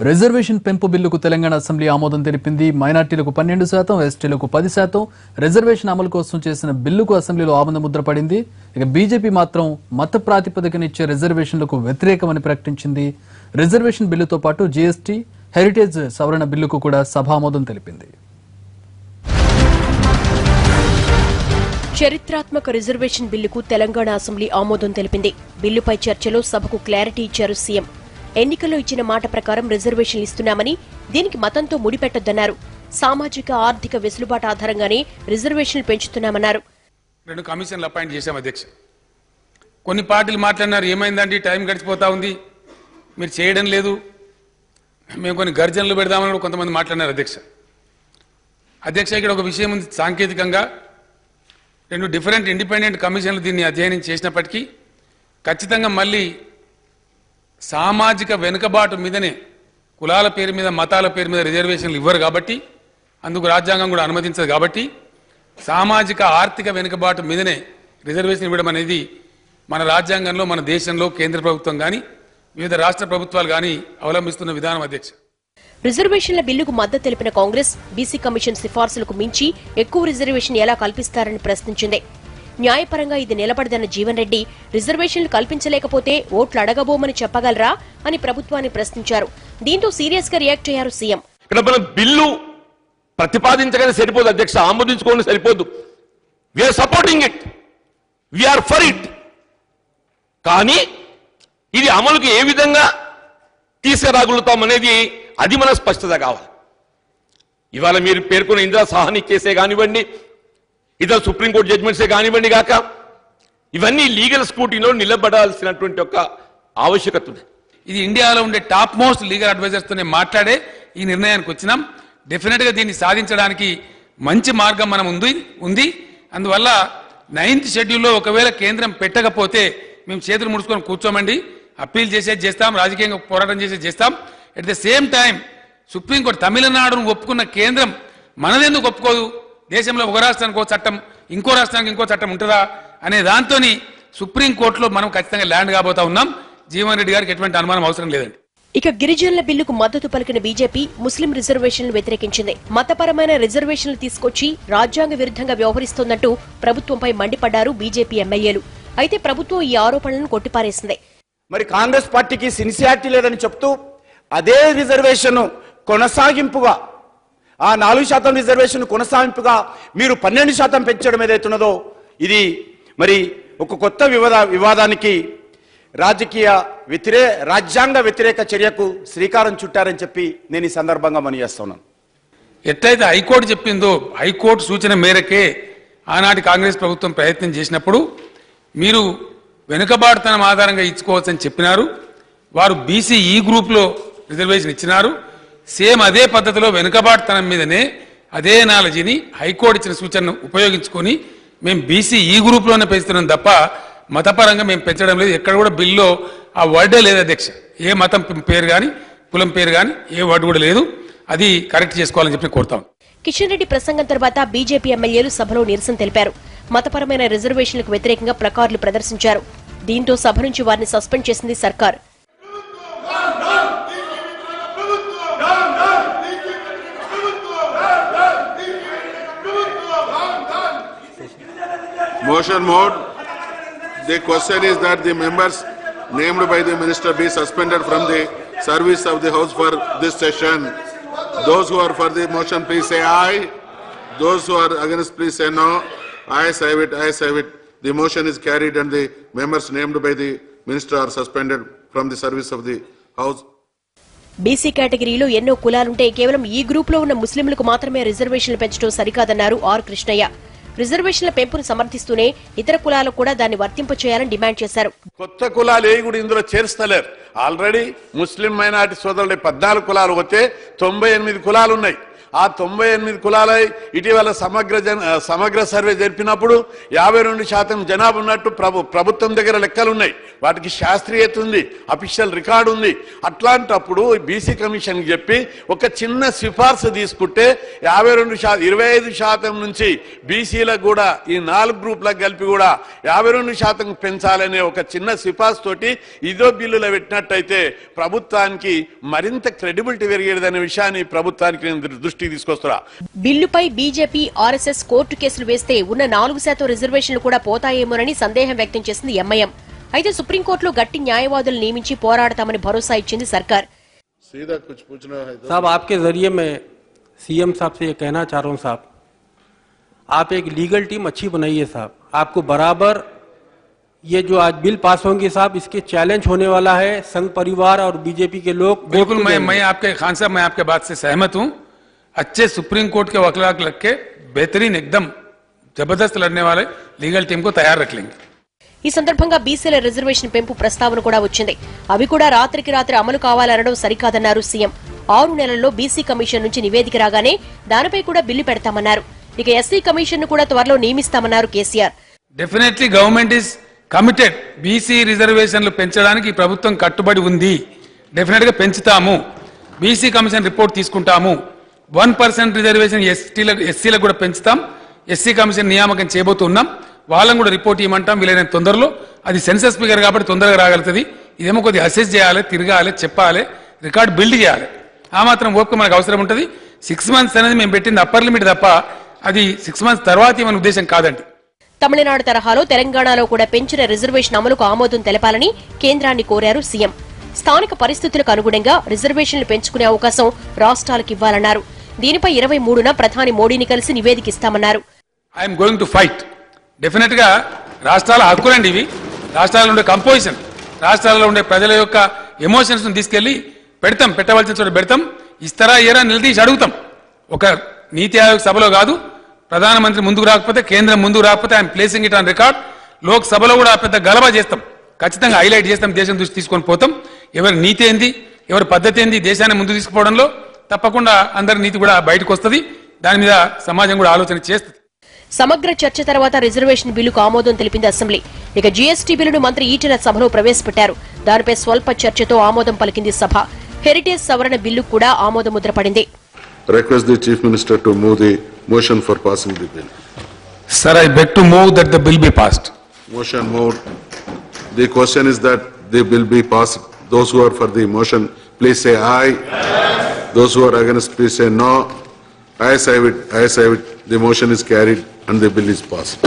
Reservation పెంపు బిల్లుకు Telangana assembly ఆమోదం తెలిపింది. మైనార్టీలకు 12%, ఎస్టీలకు 10%, రిజర్వేషన్ అమలు కోసం చేసిన బిల్లుకు అసెంబ్లీలో ఆమోద ముద్ర పడింది. ఇక బీజేపీ మాత్రం మత ప్రాతిపదికనిచ్చే రిజర్వేషన్లకు వ్యతిరేకమని ప్రకటించింది. రిజర్వేషన్ బిల్లుతో పాటు జీఎస్టీ, హెరిటేజ్ సవరణ బిల్లుకు కూడా సభ ఆమోదం తెలిపింది. చరిత్రాత్మక రిజర్వేషన్ బిల్లుకు తెలంగాణ అసెంబ్లీ ఆమోదం తెలిపింది. బిల్లుపై చర్చలో సభకు క్లారిటీ ఇచ్చారు సీఎం. ఎన్నికల్లో ఇచ్చిన మాట ప్రకారం రిజర్వేషన్లు ఇస్తున్నామని, దీనికి మతంతో ముడిపెట్టొద్దన్నారు. సామాజిక ఆర్థిక వెసులుబాటు ఆధారంగానే రిజర్వేషన్లు పెంచుతున్నామన్నారు. 2 కమిషన్లు అపాయింట్ చేశాం అధ్యక్ష. కొన్ని పార్టీలు మాట్లాడినారు, ఏమైందండి టైం గడిచిపోతా ఉంది, మీరు చేయడం లేదు, మేము కొన్ని గర్జనలు పెడదామని కొంతమంది మాట్లాడినారు అధ్యక్ష. ఇక్కడ ఒక విషయం ఉంది. సాంకేతికంగా 2 డిఫరెంట్ ఇండిపెండెంట్ కమిషన్లు దీన్ని అధ్యయనం చేసినప్పటికీ ఖచ్చితంగా మళ్ళీ సామాజిక వెనుకబాటు మీదనే, కులాల పేరు మీద, మతాల పేరు మీద రిజర్వేషన్లు ఇవ్వరు కాబట్టి, అందుకు రాజ్యాంగం కూడా అనుమతించదు కాబట్టి, సామాజిక ఆర్థిక వెనుకబాటు మీదనే రిజర్వేషన్ ఇవ్వడం అనేది మన రాజ్యాంగంలో, మన దేశంలో కేంద్ర ప్రభుత్వం కానీ వివిధ రాష్ట్ర ప్రభుత్వాలు కానీ అవలంబిస్తున్న విధానం అధ్యక్ష. రిజర్వేషన్ల బిల్లుకు మద్దతు తెలిపిన కాంగ్రెస్ బీసీ కమిషన్ సిఫార్సులకు మించి ఎక్కువ రిజర్వేషన్ ఎలా కల్పిస్తారని ప్రశ్నించింది. న్యాయపరంగా ఇది నిలబడదన్న జీవన్ రెడ్డి రిజర్వేషన్లు కల్పించలేకపోతే ఓట్లు అడగబోమని చెప్పగలరా అని ప్రభుత్వాన్ని ప్రశ్నించారు. దీంతో సీరియస్ గా రియాక్ట్ అయ్యారు సీఎం. బిల్లు ప్రతిపాదించగానే సరిపోదు అధ్యక్ష, ఆమోదించుకోవడం సరిపోదు. We're supporting it, we're for it. కానీ ఇది అమలుకి ఏ విధంగా తీసుకురాగలుగుతాం అనేది అది మన స్పష్టత కావాలి. ఇవాళ మీరు పేర్కొన్న ఇందిరా సాహ్ని కేసే కానివ్వండి, ఇతర సుప్రీంకోర్టు జడ్జిమెంట్సే కానివ్వండి గాక, ఇవన్నీ లీగల్ స్క్రూటీలో నిలబడాల్సినటువంటి ఒక ఆవశ్యకత ఉంది. ఇది ఇండియాలో ఉండే టాప్ మోస్ట్ లీగల్ అడ్వైజర్స్ తోనే మాట్లాడే ఈ నిర్ణయానికి వచ్చినాం. డెఫినెట్ గా దీన్ని సాధించడానికి మంచి మార్గం మనం ఉంది. అందువల్ల 9th షెడ్యూల్లో ఒకవేళ కేంద్రం పెట్టకపోతే మేము చేతులు ముడుచుకొని కూర్చోమండి, అప్పీల్ చేసేది చేస్తాం, రాజకీయంగా పోరాటం చేసేది చేస్తాం. At the same time supreme court తమిళనాడును ఒప్పుకున్న కేంద్రం మనదెందుకు ఒప్పుకోదు? దేశంలో ఒక రాష్ట్రానికి ఒక చట్టం, ఇంకో రాష్ట్రానికి ఇంకో చట్టం ఉంటుందా అనే దాంతో సుప్రీంకోర్టులో మనం ఖచ్చితంగా ల్యాండ్ కాబోతా ఉన్నాం. జీవన్ రెడ్డి గారికి ఎటువంటి అనుమానం అవసరం లేదండి. ఇక గిరిజనుల బిల్లుకు మద్దతు పలికిన బీజేపీ ముస్లిం రిజర్వేషన్లు వ్యతిరేకించింది. మతపరమైన రిజర్వేషన్లు తీసుకొచ్చి రాజ్యాంగ విరుద్ధంగా వ్యవహరిస్తోందంటూ ప్రభుత్వంపై మండిపడ్డారు బీజేపీ ఎమ్మెల్యేలు. అయితే ప్రభుత్వం ఈ ఆరోపణలను కొట్టిపారేసింది. మరి కాంగ్రెస్ పార్టీకి సిన్సియారిటీ లేదని చెప్తూ అదే రిజర్వేషన్ కొనసాగింపుగా, ఆ 4% రిజర్వేషన్ కొనసాగింపుగా మీరు 12% పెంచడం ఏదైతున్నదో ఇది మరి ఒక కొత్త వివాదానికి, రాజ్యాంగ వ్యతిరేక చర్యకు శ్రీకారం చుట్టారని చెప్పి నేను ఈ సందర్భంగా మనవిస్తున్నాను. ఎట్లయితే హైకోర్టు చెప్పిందో, హైకోర్టు సూచన మేరకే ఆనాటి కాంగ్రెస్ ప్రభుత్వం ప్రయత్నం చేసినప్పుడు మీరు వెనుకబాటుతనం ఆధారంగా ఇచ్చుకోవచ్చని చెప్పినారు. వారు బీసీ ఈ గ్రూప్లో రిజర్వేషన్ ఇచ్చినారు. సేమ్ అదే పద్ధతిలో వెనుకబాటుతనం మీదనే అదే ఎనాలజీని హైకోర్టు ఇచ్చిన సూచనను ఉపయోగించుకొని మేము బీసీ ఈ గ్రూప్లోనే పెంచుతున్నాం తప్ప మతపరంగా మేము పెంచడం లేదు. ఎక్కడ కూడా బిల్లో ఆ వర్డే లేదు అధ్యక్ష. ఏ మతం పేరు కానీ, కులం పేరు కానీ ఏ వర్డ్ కూడా లేదు. అది కరెక్ట్ చేసుకోవాలని చెప్పి కోరుతాం. కిషన్ రెడ్డి ప్రసంగం తర్వాత బీజేపీ ఎమ్మెల్యేలు సభలో నిరసన తెలిపారు. మతపరమైన రిజర్వేషన్లకు వ్యతిరేకంగా ప్లకార్డులు ప్రదర్శించారు. దీంతో సభ నుంచి వారిని సస్పెండ్ చేసింది సర్కార్. Motion mode. The question is that the members named by the minister be suspended from the service of the house for this session. Those who are for the motion, please say aye. Those who are against, please say no. Ayes have it. Ayes have it. The motion is carried and the members named by the minister are suspended from the service of the house. BC కేటగిరీలో ఎన్నో కులాలుంటే కేవలం ఈ group లో ఉన్న ముస్లింలకు మాత్రమే రిజర్వేషన్లు పెంచడం సరికాదన్నారు ఆర్ కృష్ణయ్య. రిజర్వేషన్ల పెంపును సమర్థిస్తూనే ఇతర కులాలకు కూడా దాన్ని వర్తింపచేయాలని డిమాండ్ చేశారు. కొత్త కులాలు ఏ కూడా ఇందులో చేర్చలేరు. ఆల్రెడీ ముస్లిం మైనారిటీ సోదరులు 14 కులాలు వస్తే 98 కులాలు ఉన్నాయి. ఆ 98 కులాలై ఇటీవల సమగ్ర సర్వే జరిపినప్పుడు 52% జనాభా ఉన్నట్టు ప్రభుత్వం దగ్గర లెక్కలు ఉన్నాయి, వాటికి శాస్త్రీయత ఉంది, అఫీషియల్ రికార్డు ఉంది. అట్లాంటప్పుడు బీసీ కమిషన్ చెప్పి ఒక చిన్న సిఫార్సు తీసుకుంటే 25% నుంచి బీసీలకు కూడా ఈ 4 గ్రూపులకు కలిపి కూడా 52% పెంచాలనే ఒక చిన్న సిఫార్సు తోటి ఇదో బిల్లులో పెట్టినట్టయితే ప్రభుత్వానికి మరింత క్రెడిబిలిటీ పెరిగేదనే విషయాన్ని ప్రభుత్వానికి నేను దృష్టికి తీసుకొస్తున్నా. బిల్లుపై బీజేపీ ఆర్ఎస్ఎస్ కోర్టు కేసులు వేస్తే ఉన్న 4% రిజర్వేషన్లు కూడా పోతాయేమోనని సందేహం వ్యక్తం చేసింది ఎంఐఎం. అయితే సుప్రీంకోర్టులో గట్టి న్యాయవాదులు నియమించి పోరాడతామని భరోసా ఇచ్చింది సర్కార్. साहब आपके जरिए मैं सीएम साहब से ये कहना चाह रहा हूँ साहब, आप एक लीगल टीम अच्छी बनाइए साहब. आपको बराबर ये जो आज बिल पास होंगे साहब, इसके चैलेंज होने वाला है संघ परिवार और बीजेपी के लोग. बिल्कुल मैं आपके खान साहब, मैं आपके बात से सहमत हूं. अच्छे सुप्रीम कोर्ट के वकीलात लग के बेहतरीन एकदम जबरदस्त लड़ने वाले लीगल टीम को तैयार रख लेंगे. ఈ సందర్భంగా బీసీల రిజర్వేషన్ పెంపు ప్రస్తావన కూడా వచ్చింది. అవి కూడా రాత్రికి రాత్రి అమలు కావాలనడం సరికాదన్నారు సీఎం. 6 నెలల్లో బీసీ కమిషన్ నుంచి నివేదిక రాగానే దానిపై కూడా బిల్లు పెడతామన్నారు. ఇక ఎస్సీ కమిషన్ ను కూడా త్వరలో నియమిస్తామన్నారు KCR. Definitely government is committed. BC రిజర్వేషన్లు పెంచడానికి ప్రభుత్వం కట్టుబడి ఉంది. డెఫినెట్ గా పెంచుతాము. బీసీ కమిషన్ రిపోర్ట్ తీసుకుంటాము. 1% రిజర్వేషన్ ఎస్సీలకు కూడా పెంచుతాం. ఎస్సీ కమిషన్ నియామకం చేయబోతున్నాం. వాళ్ళని కూడా రిపోర్ట్ ఇవ్వమంటాం వీలైనంత తొందరలో. అది సెన్సస్ ఫిగర్ కాబట్టి తొందరగా రాగలుగుతుంది. ఇదేమో కొద్దిగా అసెస్ చేయాలి, తిరగాలి, చెప్పాలి, రికార్డ్ బిల్డ్ చేయాలి. ఆ మాత్రం ఓపిక మనకు అవసరం ఉంటుంది. 6 months అనేది మేము పెట్టింది అప్పర్ లిమిట్ తప్ప అది 6 months తర్వాత మన ఉద్దేశం కాదండి. తమిళనాడు తరహాలో తెలంగాణలో కూడా పెంచిన రిజర్వేషన్ అమలుకు ఆమోదం తెలపాలని కేంద్రాన్ని కోరారు సీఎం. స్థానిక పరిస్థితులకు అనుగుణంగా రిజర్వేషన్లు పెంచుకునే అవకాశం రాష్ట్రాలకు ఇవ్వాలన్నారు. దీనిపై 23న ప్రధాని మోడీని కలిసి నివేదిక ఇస్తామన్నారు. I'm going to fight. Definite గా రాష్ట్రాల హక్కులండి ఇవి. రాష్ట్రాల్లో ఉండే కంపోజిషన్, రాష్ట్రాల్లో ఉండే ప్రజల యొక్క ఎమోషన్స్ ను తీసుకెళ్లి పెడతాం, పెట్టవలసిన చోట పెడతాం. ఇస్తారా ఏరా నిలదీసి అడుగుతాం. ఒక నీతి ఆయోగ్ సభలో కాదు, ప్రధానమంత్రి ముందుకు రాకపోతే, కేంద్రం ముందుకు రాకపోతే I'm placing it on record. Lok సభలో కూడా పెద్ద గలబా చేస్తాం, ఖచ్చితంగా హైలైట్ చేస్తాం, దేశం దృష్టి తీసుకొని పోతాం. ఎవరి నీతి ఏంది, ఎవరి పద్ధతి ఏంది, దేశాన్ని ముందుకు తీసుకుపోవడంలో తప్పకుండా అందరి నీతి కూడా బయటకు వస్తుంది. దాని మీద సమాజం కూడా ఆలోచన చేస్తుంది. సమగ్ర చర్చ తర్వాత రిజర్వేషన్ బిల్లుకు ఆమోదం తెలిపింది అసెంబ్లీ. ఇక జీఎస్టీ బిల్లును మంత్రి ఈటెల సభలో ప్రవేశపెట్టారు. దానిపై స్వల్ప చర్చతో ఆమోదం పలికింది సభ. హెరిటేజ్ సవరణ బిల్లు కూడా ఆమోదముద్ర పడింది. Request the Chief Minister to move the motion for passing the bill. Sir, I beg to move that the bill be passed. Motion moved. The question is that the bill be passed. Those who are for the motion, please say aye. Those who are against, please say no. Ayes have it. Ayes have it. The motion is carried and the bill is passed.